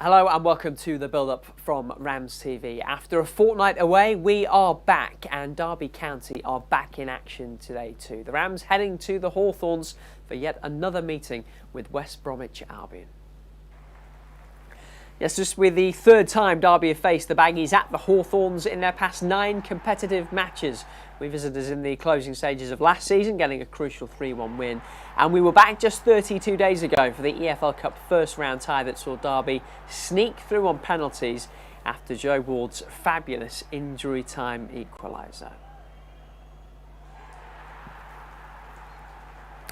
Hello and welcome to the build-up from RamsTV. After a fortnight away, we are back and Derby County are back in action today too. The Rams heading to the Hawthorns for yet another meeting with West Bromwich Albion. Yes, just with the third time Derby have faced the Baggies at the Hawthorns in their past 9 competitive matches. We visited us in the closing stages of last season, getting a crucial 3-1 win. And we were back just 32 days ago for the EFL Cup first round tie that saw Derby sneak through on penalties after Joe Ward's fabulous injury time equaliser.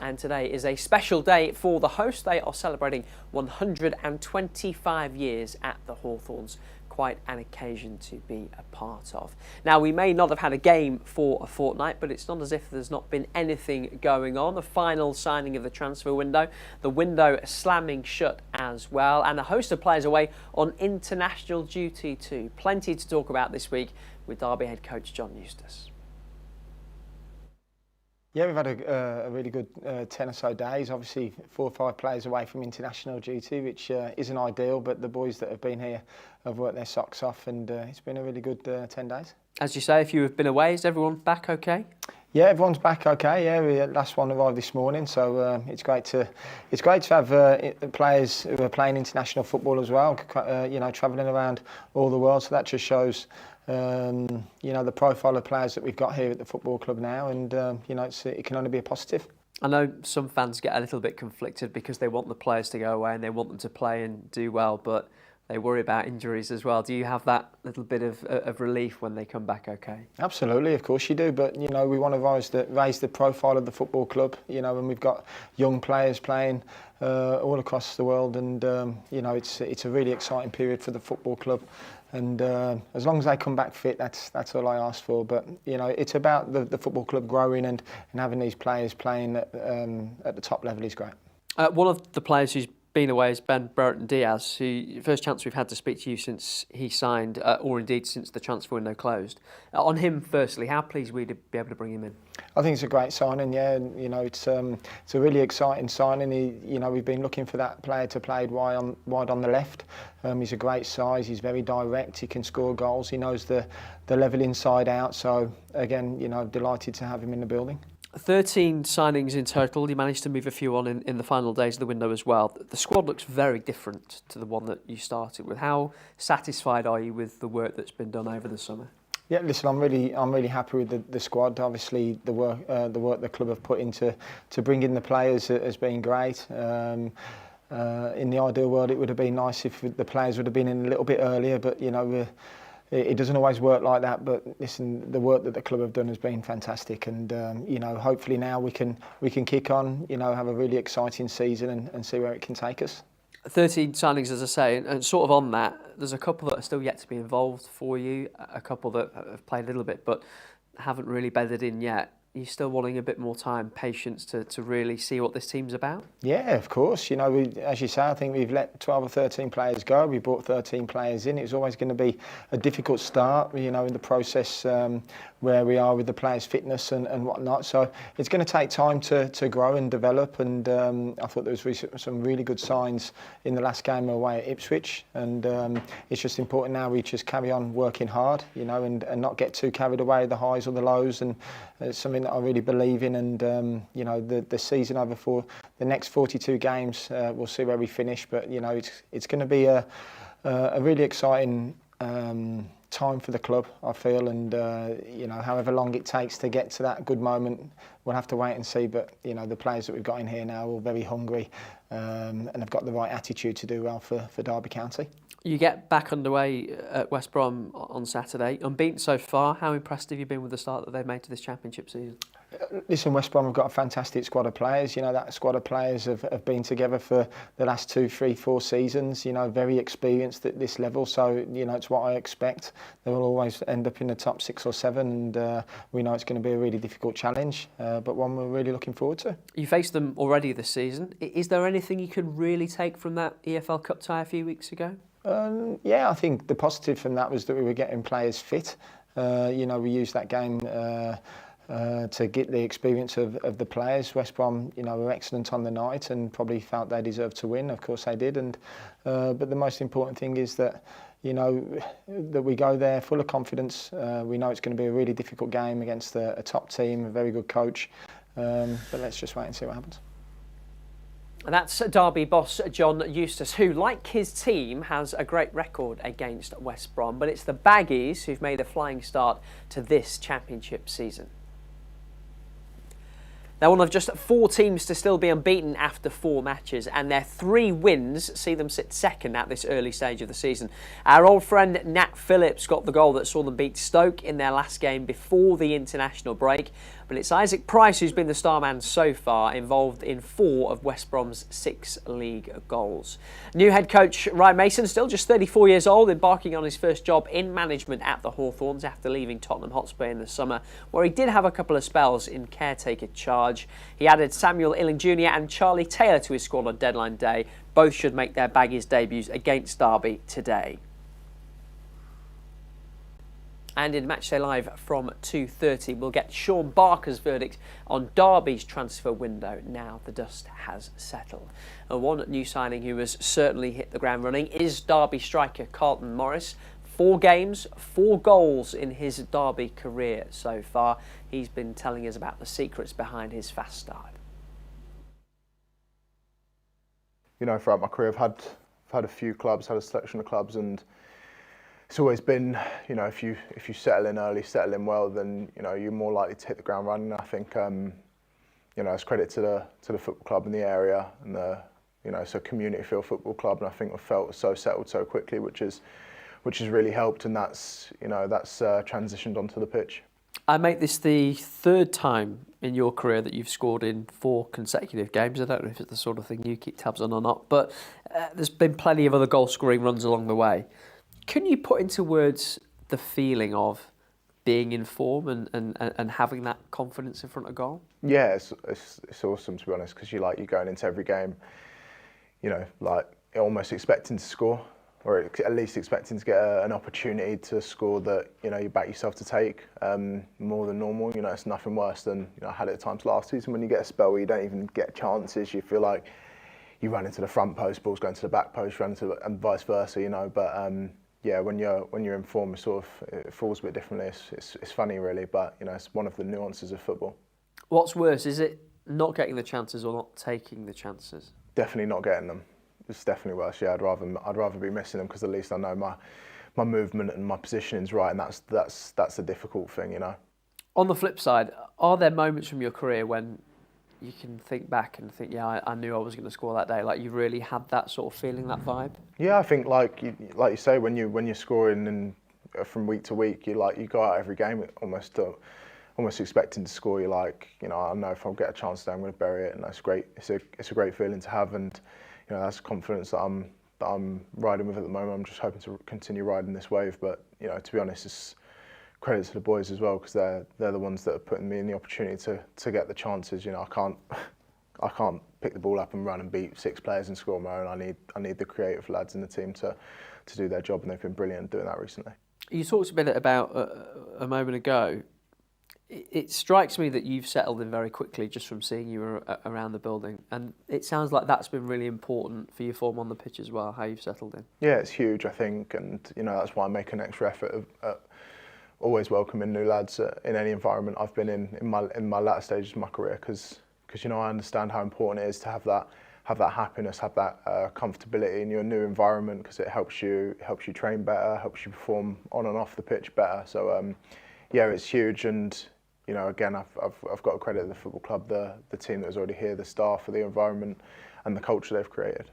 And today is a special day for the host. They are celebrating 125 years at the Hawthorns. Quite an occasion to be a part of. Now, we may not have had a game for a fortnight, but it's not as if there's not been anything going on. The final signing of the transfer window, the window slamming shut as well, and a host of players away on international duty too. Plenty to talk about this week with Derby head coach John Eustace. Yeah, we've had a really good 10 or so days. Obviously, 4 or 5 players away from international duty, which isn't ideal, but the boys that have been here have worked their socks off, and it's been a really good 10 days. As you say, if you have been away, is everyone back okay? Yeah, everyone's back okay. Yeah, last one arrived this morning, so it's great to have players who are playing international football as well. Travelling around all the world, so that just shows the profile of players that we've got here at the football club now, and it can only be a positive. I know some fans get a little bit conflicted because they want the players to go away and they want them to play and do well, but they worry about injuries as well. Do you have that little bit of relief when they come back okay? Absolutely, of course you do, but we want to raise the profile of the football club, and we've got young players playing all across the world, and it's a really exciting period for the football club. And as long as they come back fit, that's all I ask for. But it's about the football club growing and having these players playing at the top level is great. One of the players who's been away has Ben Brereton Diaz, who first chance we've had to speak to you since he signed, or indeed since the transfer window closed. On him, firstly, how pleased were you to be able to bring him in? I think it's a great signing. Yeah, it's a really exciting signing. We've been looking for that player to play wide on the left. He's a great size. He's very direct. He can score goals. He knows the level inside out. So again, delighted to have him in the building. 13 signings in total. You managed to move a few on in the final days of the window as well. The squad looks very different to the one that you started with. How satisfied are you with the work that's been done over the summer? Yeah, listen, I'm really happy with the squad. Obviously, the work the club have put into bring in the players has been great. In the ideal world, it would have been nice if the players would have been in a little bit earlier, but it doesn't always work like that. But listen, the work that the club have done has been fantastic, and hopefully now we can kick on, have a really exciting season and see where it can take us. 13 signings, as I say, and sort of on that, there's a couple that are still yet to be involved for you, a couple that have played a little bit but haven't really bedded in yet. Are you still wanting a bit more time, patience to really see what this team's about? Yeah, of course. As you say, I think we've let 12 or 13 players go. We brought 13 players in. It was always going to be a difficult start, in the process where we are with the players' fitness and whatnot. So it's going to take time to grow and develop. And I thought there was some really good signs in the last game away at Ipswich. And it's just important now we just carry on working hard, and not get too carried away with the highs or the lows. And it's something that I really believe in, and the season over the next 42 games, we'll see where we finish. But it's going to be a really exciting time for the club, I feel, and however long it takes to get to that good moment, we'll have to wait and see. But the players that we've got in here now are all very hungry and have got the right attitude to do well for Derby County. You get back underway at West Brom on Saturday. Unbeaten so far. How impressed have you been with the start that they've made to this championship season? Listen, West Brom have got a fantastic squad of players. That squad of players have been together for the last 2, 3, 4 seasons. Very experienced at this level. So, it's what I expect. They will always end up in the top 6 or 7, and we know it's going to be a really difficult challenge, but one we're really looking forward to. You faced them already this season. Is there anything you can really take from that EFL Cup tie a few weeks ago? Yeah, I think the positive from that was that we were getting players fit. We used that game to get the experience of the players. West Brom, were excellent on the night and probably felt they deserved to win. Of course they did, and but the most important thing is that that we go there full of confidence. We know it's going to be a really difficult game against a top team, a very good coach, but let's just wait and see what happens. And that's Derby boss John Eustace, who, like his team, has a great record against West Brom, but it's the Baggies who've made a flying start to this championship season. They're one of just 4 teams to still be unbeaten after 4 matches, and their 3 wins see them sit second at this early stage of the season. Our old friend Nat Phillips got the goal that saw them beat Stoke in their last game before the international break, but it's Isaac Price who's been the star man so far, involved in 4 of West Brom's 6 league goals. New head coach Ryan Mason, still just 34 years old, embarking on his first job in management at the Hawthorns after leaving Tottenham Hotspur in the summer, where he did have a couple of spells in caretaker charge. He added Samuel Illing Jr. and Charlie Taylor to his squad on deadline day. Both should make their Baggies debuts against Derby today. And in Matchday Live from 2:30, we'll get Sean Barker's verdict on Derby's transfer window now the dust has settled. And one new signing who has certainly hit the ground running is Derby striker Carlton Morris. 4 games, 4 goals in his Derby career so far. He's been telling us about the secrets behind his fast start. Throughout my career, I've had a few clubs, had a selection of clubs, and it's always been, if you settle in early, settle in well, then you're more likely to hit the ground running. I think, it's credit to the football club in the area and it's a community feel football club, and I think we've felt so settled so quickly, which has really helped, and that's transitioned onto the pitch. I make this the 3rd time in your career that you've scored in 4 consecutive games. I don't know if it's the sort of thing you keep tabs on or not, but there's been plenty of other goal scoring runs along the way. Can you put into words the feeling of being in form and having that confidence in front of goal? Yeah, it's awesome, to be honest, because you're going into every game, almost expecting to score, or at least expecting to get an opportunity to score that you back yourself to take more than normal. It's nothing worse than I had it at times last season when you get a spell where you don't even get chances. You feel like you run into the front post, ball's going to the back post, and vice versa. But when you're in form, it falls a bit differently. It's funny, really, but it's one of the nuances of football. What's worse, is it not getting the chances or not taking the chances? Definitely not getting them. It's definitely worse. Yeah, I'd rather be missing them, because at least I know my movement and my positioning's right, and that's a difficult thing, On the flip side, are there moments from your career when you can think back and think, yeah, I knew I was going to score that day? Like, you really had that sort of feeling, that vibe? Yeah, I think like you say, when you're scoring and from week to week, you go out every game almost expecting to score. You're like, I know if I'll get a chance today, I'm going to bury it, and that's great. It's a great feeling to have, and that's confidence that I'm riding with at the moment. I'm just hoping to continue riding this wave. But to be honest, it's credit to the boys as well, because they're the ones that are putting me in the opportunity to get the chances. I can't pick the ball up and run and beat 6 players and score my own. I need the creative lads in the team to do their job, and they've been brilliant doing that recently. You talked a bit about a moment ago. It strikes me that you've settled in very quickly just from seeing you around the building, and it sounds like that's been really important for your form on the pitch as well, how you've settled in. Yeah, it's huge, I think, and that's why I make an extra effort of always welcoming new lads in any environment I've been in my latter stages of my career, because I understand how important it is to have that happiness, have that comfortability in your new environment, because it helps you train better, helps you perform on and off the pitch better. So yeah, it's huge, and again, I've got to credit the football club, the team that was already here, the staff, for the environment and the culture they've created.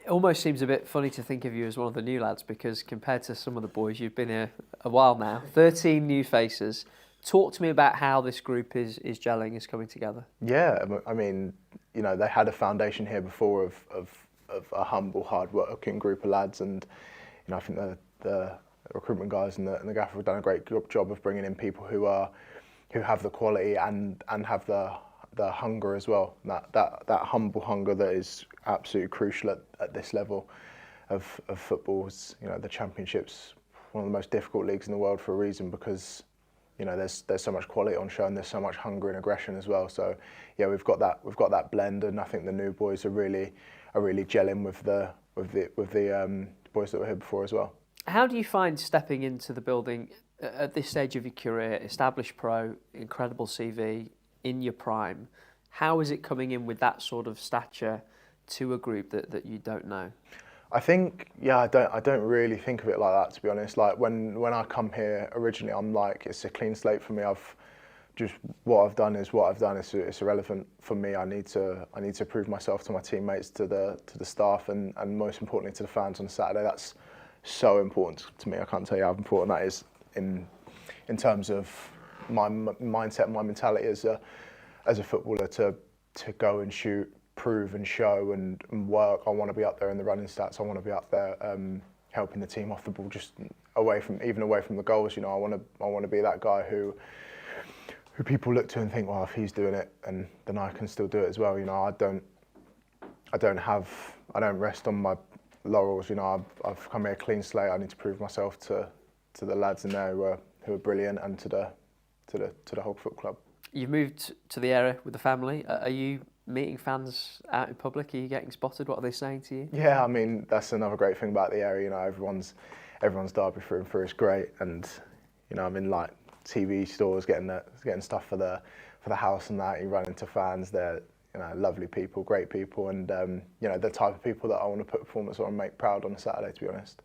It almost seems a bit funny to think of you as one of the new lads, because compared to some of the boys, you've been here a while now. 13 new faces. Talk to me about how this group is gelling, is coming together. Yeah, I mean, they had a foundation here before of a humble, hard-working group of lads, and I think the recruitment guys and the gaffer have done a great job of bringing in people who have the quality and have the hunger as well. That humble hunger that is absolutely crucial at this level of football. The Championship's one of the most difficult leagues in the world for a reason, because you know, there's so much quality on show and there's so much hunger and aggression as well. So yeah, we've got that blend, and I think the new boys are really gelling with the boys that were here before as well. How do you find stepping into the building at this stage of your career, established pro, incredible CV, in your prime? How is it coming in with that sort of stature to a group that you don't know? I think, yeah, I don't really think of it like that, to be honest. Like when I come here originally, I'm like, it's a clean slate for me. What I've done is what I've done. It's irrelevant for me. I need to prove myself to my teammates, to the staff, and most importantly to the fans on Saturday. That's so important to me. I can't tell you how important that is in terms of my mindset, my mentality as a footballer, to go and shoot, prove and show and work. I want to be up there in the running stats. I want to be up there helping the team off the ball, just away from the goals. You know, I want to be that guy who people look to and think, well, if he's doing it, and then I can still do it as well. You know, I don't rest on my laurels. You know, I've come here clean slate. I need to prove myself to the lads in there who are brilliant, and to the whole foot club. You've moved to the area with the family. Are you meeting fans out in public? Are you getting spotted? What are they saying to you? Yeah, I mean, that's another great thing about the area. You know, everyone's Derby through and through. It's great, and you know, I'm in like TV stores getting stuff for the house and that. You run into fans. They're, you know, lovely people, great people, and you know, the type of people that I want to put a performance on and make proud on a Saturday, to be honest.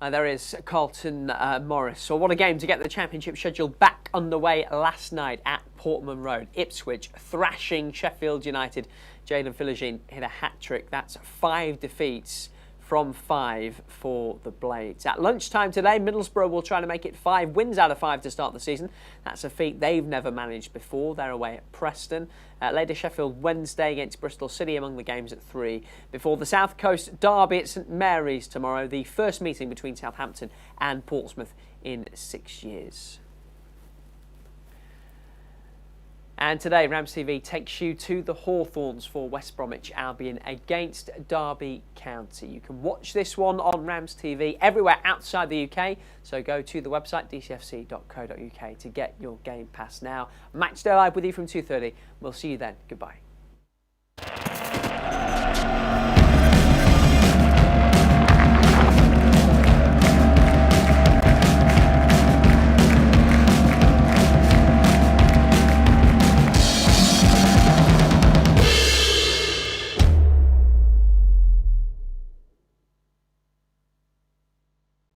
There is Carlton Morris. So what a game to get the Championship schedule back underway last night at Portman Road. Ipswich thrashing Sheffield United. Jayden Philogene hit a hat-trick. That's 5 defeats from 5 for the Blades. At lunchtime today, Middlesbrough will try to make it 5 wins out of 5 to start the season. That's a feat they've never managed before. They're away at Preston. Later, Sheffield Wednesday against Bristol City among the games at 3. Before the South Coast derby at St Mary's tomorrow, the first meeting between Southampton and Portsmouth in 6 years. And today, RamsTV takes you to the Hawthorns for West Bromwich Albion against Derby County. You can watch this one on RamsTV everywhere outside the UK, so go to the website dcfc.co.uk to get your game pass now. Matchday Live with you from 2:30. We'll see you then. Goodbye.